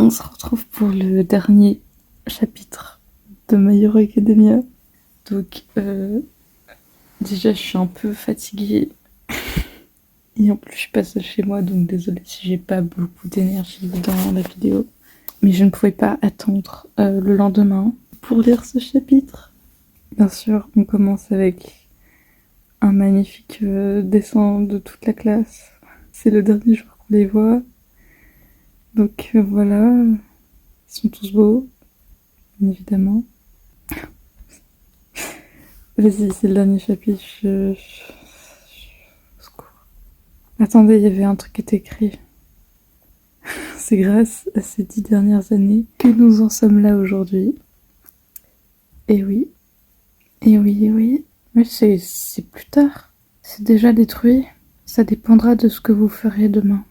On se retrouve pour le dernier chapitre de My Hero Academia. Donc, déjà, je suis un peu fatiguée. Et en plus, je passe chez moi, donc désolée si j'ai pas beaucoup d'énergie dans la vidéo. Mais je ne pouvais pas attendre le lendemain pour lire ce chapitre. Bien sûr, on commence avec un magnifique dessin de toute la classe. C'est le dernier jour qu'on les voit. Donc voilà, ils sont tous beaux, bien évidemment. Vas-y, c'est le dernier chapitre. Secours. Attendez, il y avait un truc qui était écrit. C'est grâce à ces 10 dernières années que nous en sommes là aujourd'hui. Et oui. Mais c'est plus tard. C'est déjà détruit. Ça dépendra de ce que vous ferez demain.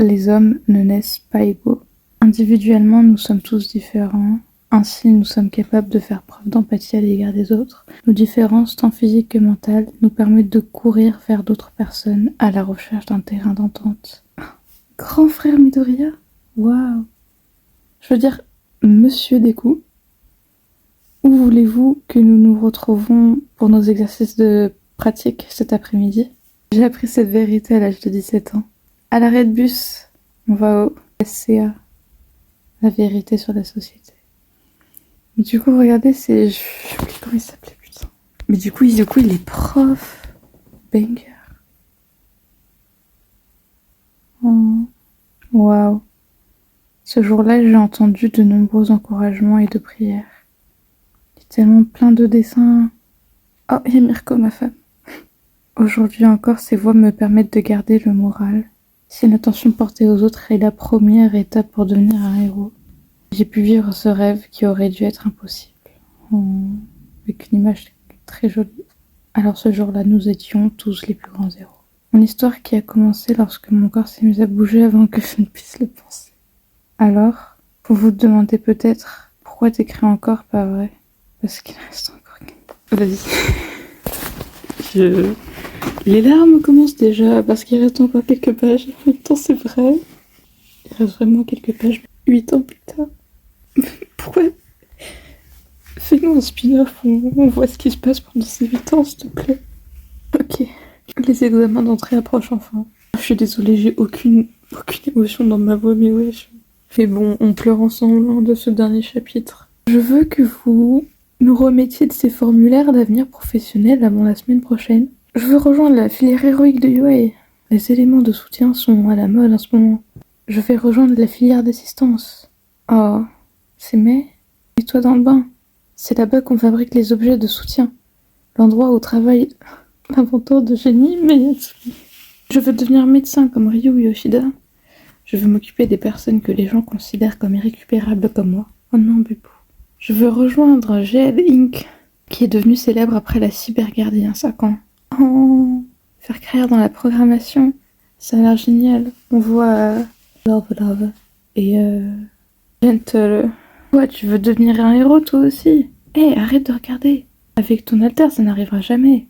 Les hommes ne naissent pas égaux. Individuellement, nous sommes tous différents. Ainsi, nous sommes capables de faire preuve d'empathie à l'égard des autres. Nos différences, tant physiques que mentales, nous permettent de courir vers d'autres personnes à la recherche d'un terrain d'entente. Grand frère Midoriya ? Waouh ! Je veux dire, monsieur Deku, où voulez-vous que nous nous retrouvons pour nos exercices de pratique cet après-midi ? J'ai appris cette vérité à l'âge de 17 ans. À l'arrêt de bus, on va au SCA, la vérité sur la société. Du coup, regardez, c'est... Je sais plus comment il s'appelait, putain. Mais du coup, il est prof. Banger. Oh. Waouh. Ce jour-là, j'ai entendu de nombreux encouragements et de prières. Il y a tellement plein de dessins. Oh, il y a Mirko, ma femme. Aujourd'hui encore, ces voix me permettent de garder le moral. Si l'attention portée aux autres est la première étape pour devenir un héros. J'ai pu vivre ce rêve qui aurait dû être impossible. Avec une image très jolie. Alors ce jour-là, nous étions tous les plus grands héros. Mon histoire qui a commencé lorsque mon corps s'est mis à bouger avant que je ne puisse le penser. Alors, vous vous demandez peut-être pourquoi t'écris encore, pas vrai ? Parce qu'il reste encore... Vas-y. Les larmes commencent déjà parce qu'il reste encore quelques pages. En même temps, c'est vrai. Il reste vraiment quelques pages. 8 ans plus tard. Pourquoi ? Fais-nous un spin-off où on voit ce qui se passe pendant ces 8 ans, s'il te plaît. Ok. Les examens d'entrée approchent enfin. Je suis désolée, j'ai aucune émotion dans ma voix, mais wesh. Mais bon, on pleure ensemble lors de ce dernier chapitre. Je veux que vous nous remettiez de ces formulaires d'avenir professionnel avant la semaine prochaine. Je veux rejoindre la filière héroïque de UA. Les éléments de soutien sont à la mode en ce moment. Je vais rejoindre la filière d'assistance. Oh, c'est mai ? Mets-toi dans le bain. C'est là-bas qu'on fabrique les objets de soutien. L'endroit où travaille l'inventeur de génie Miyazaki. Je veux devenir médecin comme Ryu Yoshida. Je veux m'occuper des personnes que les gens considèrent comme irrécupérables comme moi. Oh non, Bubou. Je veux rejoindre GL Inc., qui est devenu célèbre après la cyberguerre d'il y a 5 ans. Oh, faire carrière dans la programmation, ça a l'air génial. On voit Love et Gentle. Toi, tu veux devenir un héros toi aussi ? Hé, arrête de regarder. Avec ton alter, ça n'arrivera jamais.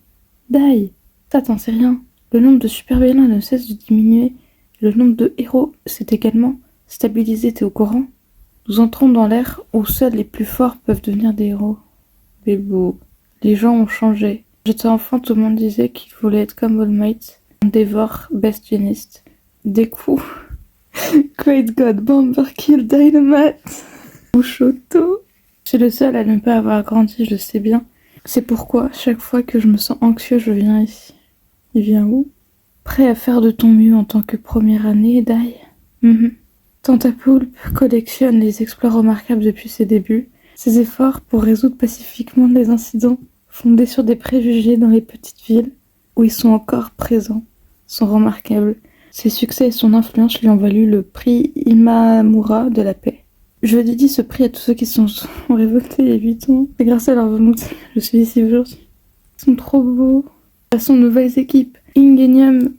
Die. Ça, t'en sais rien. Le nombre de super-vilains ne cesse de diminuer. Le nombre de héros s'est également stabilisé, t'es au courant ? Nous entrons dans l'ère où seuls les plus forts peuvent devenir des héros. Bébou, les gens ont changé. J'étais enfant, tout le monde disait qu'il voulait être comme All Might, Endeavor, Best Genist. Des coups. Great God, Bomber Kill, Dynamite. Mushoto. Je suis le seul à ne pas avoir grandi, je le sais bien. C'est pourquoi, chaque fois que je me sens anxieux, je viens ici. Il vient où ? Prêt à faire de ton mieux en tant que première année, Dai. Tentapoulpe collectionne les exploits remarquables depuis ses débuts. Ses efforts pour résoudre pacifiquement les incidents fondés sur des préjugés dans les petites villes où ils sont encore présents sont remarquables. Ses succès et son influence lui ont valu le prix Imamura de la paix. Je dédie ce prix à tous ceux qui sont révoltés il y a 8 ans. C'est grâce à leur volonté je suis ici aujourd'hui. Ils sont trop beaux. Elles sont nouvelles équipes. Ingenium,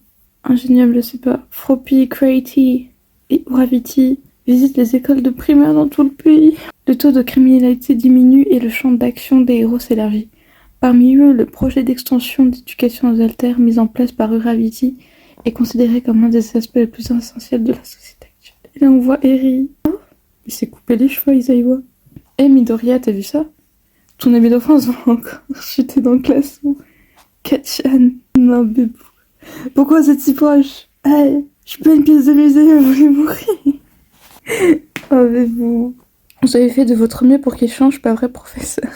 je sais pas, Froppy, Creaty et Gravity visitent les écoles de primaire dans tout le pays. Le taux de criminalité diminue et le champ d'action des héros s'élargit. Parmi eux, le projet d'extension d'éducation aux alters mis en place par Gravity est considéré comme l'un des aspects les plus essentiels de la société actuelle. Et là, on voit Eri. Il s'est coupé les cheveux, Isaïwa. Eh, Midoriya, t'as vu ça? Ton ami d'enfance va encore chuter dans le classement. Katchan. Non, bébé. Pourquoi c'est si proche? Hey, je suis pas une pièce de musée, vous voulez mourir. Oh, bébé. Vous avez fait de votre mieux pour qu'il change, pas vrai, professeur?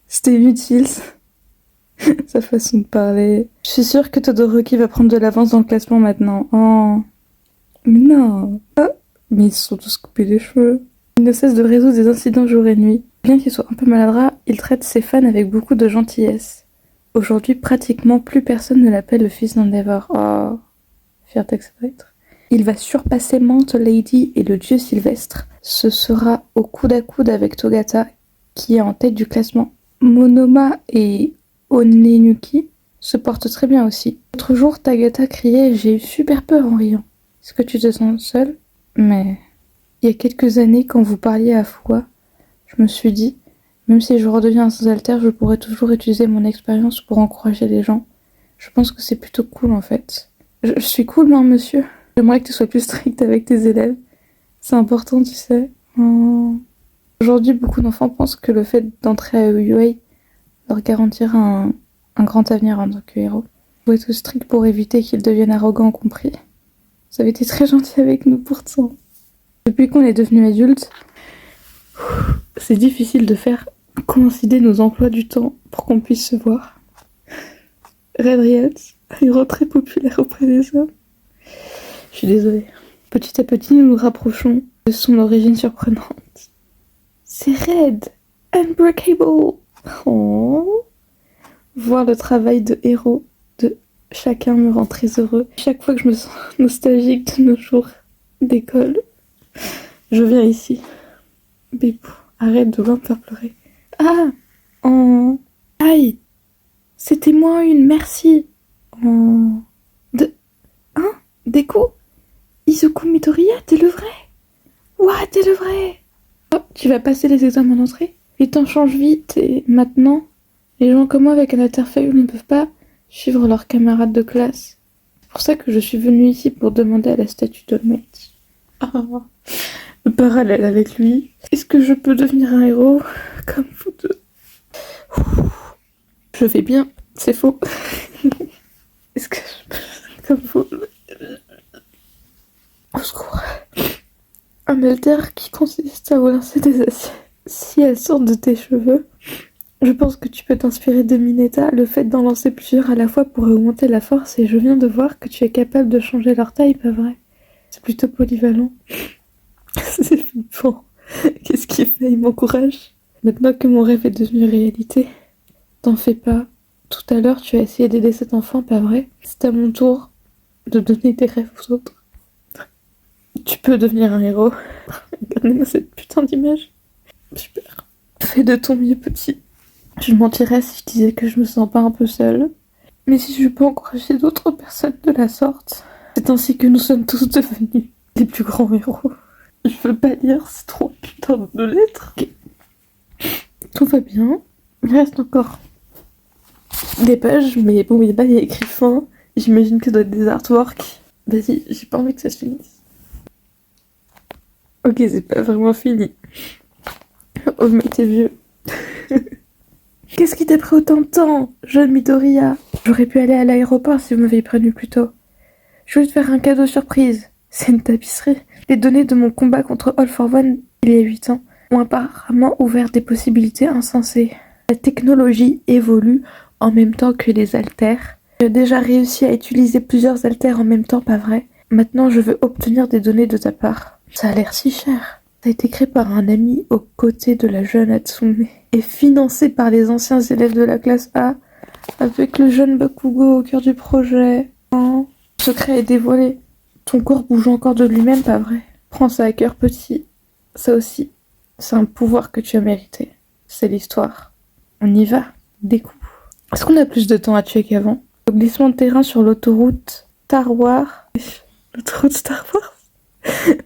C'était utile, sa façon de parler. Je suis sûre que Todoroki va prendre de l'avance dans le classement maintenant. Oh. Mais non. Ah. Mais ils se sont tous coupés les cheveux. Il ne cesse de résoudre des incidents jour et nuit. Bien qu'il soit un peu maladroit, il traite ses fans avec beaucoup de gentillesse. Aujourd'hui, pratiquement plus personne ne l'appelle le fils d'Endeavor. Oh. Fierté que ça doit être. Il va surpasser Mante Lady et le dieu Sylvestre. Ce sera au coude à coude avec Togata, qui est en tête du classement. Monoma et Onenuki se portent très bien aussi. L'autre jour, Tagata criait « J'ai eu super peur en riant. Est-ce que tu te sens seule ?» Mais il y a quelques années, quand vous parliez à Fuwa, je me suis dit, même si je redeviens un sans-alter, je pourrais toujours utiliser mon expérience pour encourager les gens. Je pense que c'est plutôt cool en fait. Je suis cool, non, monsieur? J'aimerais que tu sois plus strict avec tes élèves. C'est important, tu sais. Oh. Aujourd'hui, beaucoup d'enfants pensent que le fait d'entrer à UA leur garantira un grand avenir en tant que héros. Faut être strict pour éviter qu'ils deviennent arrogants, compris. Vous avez été très gentils avec nous pourtant. Depuis qu'on est devenus adultes, c'est difficile de faire coïncider nos emplois du temps pour qu'on puisse se voir. Red Riot, un héros très populaire auprès des hommes. Je suis désolée. Petit à petit, nous nous rapprochons de son origine surprenante. C'est Red, Unbreakable. Oh. Voir le travail de héros de chacun me rend très heureux. Chaque fois que je me sens nostalgique de nos jours d'école, je viens ici. Bébou, arrête de me faire pleurer. Ah, oh. Aïe, c'était moi une, merci. Oh. Des coups? Izuku Midoriya, t'es le vrai? Ouah, t'es le vrai! Oh, tu vas passer les examens d'entrée? Les temps changent vite et maintenant, les gens comme moi avec un interfeuille ne peuvent pas suivre leurs camarades de classe. C'est pour ça que je suis venue ici pour demander à la statue d'All Might. Ah, le parallèle avec lui. Est-ce que je peux devenir un héros comme vous deux? Je vais bien, c'est faux. Est-ce que je peux comme vous? Au secours. Un alter qui consiste à vous lancer des assiettes. Si elles sortent de tes cheveux, je pense que tu peux t'inspirer de Mineta. Le fait d'en lancer plusieurs à la fois pourrait augmenter la force et je viens de voir que tu es capable de changer leur taille, pas vrai? C'est plutôt polyvalent. C'est flippant. Qu'est-ce qu'il fait? Il m'encourage. Maintenant que mon rêve est devenu réalité, t'en fais pas. Tout à l'heure, tu as essayé d'aider cet enfant, pas vrai? C'est à mon tour de donner des rêves aux autres. Tu peux devenir un héros. Regardez-moi cette putain d'image. Super. Fais de ton mieux, petit. Je mentirais si je disais que je me sens pas un peu seule. Mais si je peux encourager d'autres personnes de la sorte, c'est ainsi que nous sommes tous devenus les plus grands héros. Je veux pas lire, c'est trop putain de lettres. Okay. Tout va bien. Il reste encore des pages, mais bon, il y a écrit fin. J'imagine que ça doit être des artworks. Vas-y, j'ai pas envie que ça se finisse. Ok, c'est pas vraiment fini. Oh, mais t'es vieux. Qu'est-ce qui t'a pris autant de temps, jeune Midoriya? J'aurais pu aller à l'aéroport si vous m'aviez prévenu plus tôt. Je voulais te faire un cadeau surprise. C'est une tapisserie. Les données de mon combat contre All for One, il y a 8 ans, ont apparemment ouvert des possibilités insensées. La technologie évolue en même temps que les haltères. J'ai déjà réussi à utiliser plusieurs haltères en même temps, pas vrai? Maintenant, je veux obtenir des données de ta part. Ça a l'air si cher. Ça a été créé par un ami aux côtés de la jeune Hatsume et financé par les anciens élèves de la classe A avec le jeune Bakugo au cœur du projet. Oh. Le secret est dévoilé. Ton corps bouge encore de lui-même, pas vrai? Prends ça à cœur, petit. Ça aussi, c'est un pouvoir que tu as mérité. C'est l'histoire. On y va. Des coups. Est-ce qu'on a plus de temps à tuer qu'avant? Le glissement de terrain sur l'autoroute Star Wars. L'autoroute Star Wars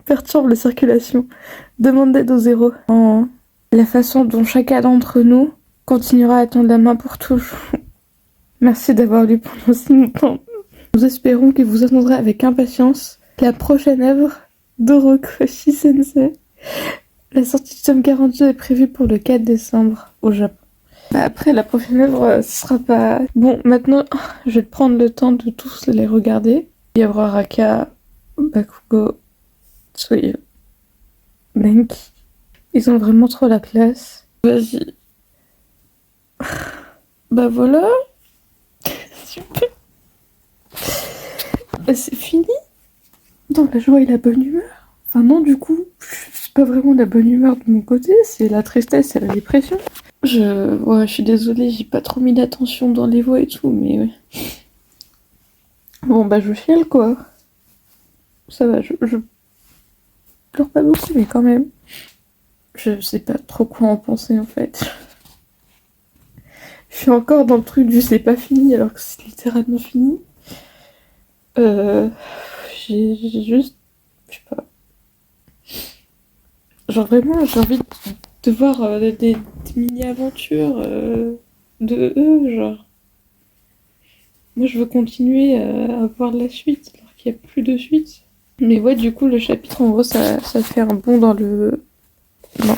perturbe la circulation. Demande d'aide aux héros. Oh. La façon dont chacun d'entre nous continuera à tendre la main pour toujours. Merci d'avoir lu pendant si longtemps. Nous espérons que vous attendrez avec impatience la prochaine œuvre d'Orokoshi Sensei. La sortie du tome 42 est prévue pour le 4 décembre au Japon. Bah après, la prochaine œuvre, ce sera pas... Bon, maintenant, je vais prendre le temps de tous les regarder. Il y aura Raka, Bakugo, Tsuyu, Benki. Ils ont vraiment trop la classe. Vas-y. Bah voilà. Super. Bah c'est fini. Dans la joie et la bonne humeur. Enfin non, du coup, c'est pas vraiment la bonne humeur de mon côté, c'est la tristesse et la dépression. Ouais, je suis désolée, j'ai pas trop mis d'attention dans les voix et tout, mais ouais. Bon bah je chiale quoi. Ça va, je pleure pas beaucoup, mais quand même. Je sais pas trop quoi en penser en fait. Je suis encore dans le truc du c'est pas fini alors que c'est littéralement fini. J'ai juste... Je sais pas. Genre vraiment, j'ai envie de voir des mini-aventures de eux, genre. Moi, je veux continuer à voir la suite, alors qu'il n'y a plus de suite. Mais ouais, du coup, le chapitre, en gros, ça fait un bond dans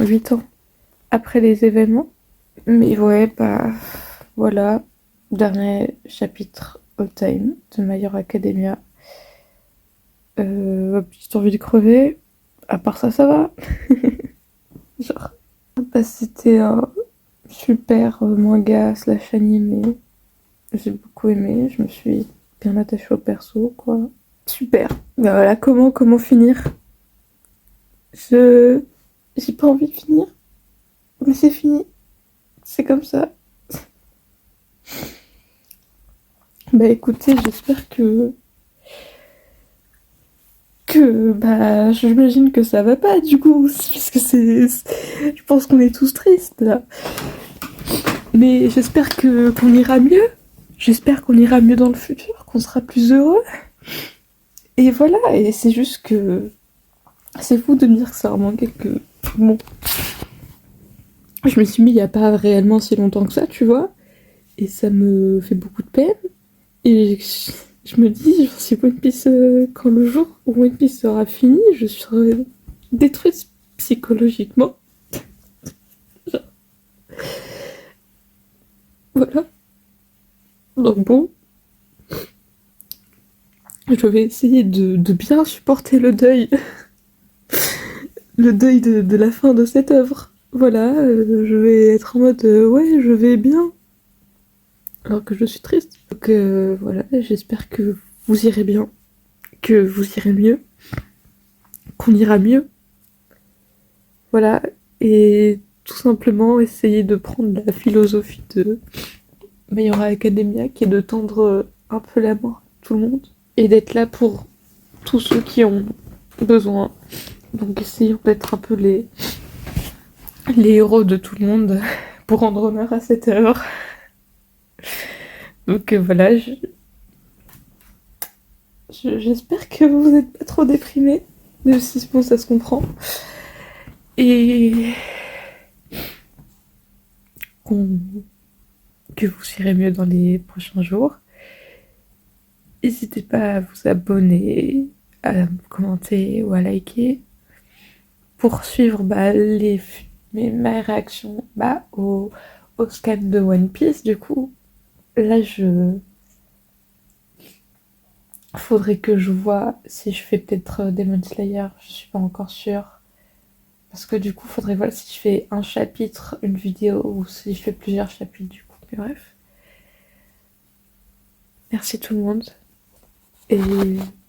8 ans après les événements. Mais ouais, bah, voilà. Dernier chapitre all time de My Hero Academia. Petite envie de crever. À part ça, ça va. Genre, bah, c'était un super manga slash anime. J'ai beaucoup aimé, je me suis bien attachée au perso, quoi. Super. Bah voilà, comment finir? J'ai pas envie de finir, mais c'est fini. C'est comme ça. Bah écoutez, j'espère bah j'imagine que ça va pas du coup, parce que je pense qu'on est tous tristes là. Mais j'espère qu'on ira mieux. J'espère qu'on ira mieux dans le futur, qu'on sera plus heureux. Et voilà, et c'est juste que c'est fou de me dire que ça remanquait que bon. Je me suis mis il y a pas réellement si longtemps que ça, tu vois. Et ça me fait beaucoup de peine. Et je me dis, genre, si One Piece, quand le jour où One Piece sera fini, je serai détruite psychologiquement. Genre, voilà. Donc bon, je vais essayer de bien supporter le deuil. Le deuil de la fin de cette œuvre. Voilà, je vais être en mode, ouais, je vais bien. Alors que je suis triste. Donc voilà, j'espère que vous irez bien. Que vous irez mieux. Qu'on ira mieux. Voilà, et tout simplement essayer de prendre la philosophie de My Hero Academia, qui est de tendre un peu la main à tout le monde, et d'être là pour tous ceux qui ont besoin. Donc essayons d'être un peu les héros de tout le monde pour rendre honneur à cette œuvre. Donc voilà, j'espère que vous n'êtes pas trop déprimés, même si bon, ça se comprend. Et que vous irez mieux dans les prochains jours. N'hésitez pas à vous abonner, à commenter ou à liker pour suivre ma réaction au scan de One Piece. Du coup, là, faudrait que je vois si je fais peut-être Demon Slayer. Je suis pas encore sûre. Parce que du coup, faudrait voir si je fais un chapitre, une vidéo, ou si je fais plusieurs chapitres du coup. Mais bref. Merci tout le monde. Et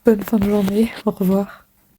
bonne fin de journée. Au revoir.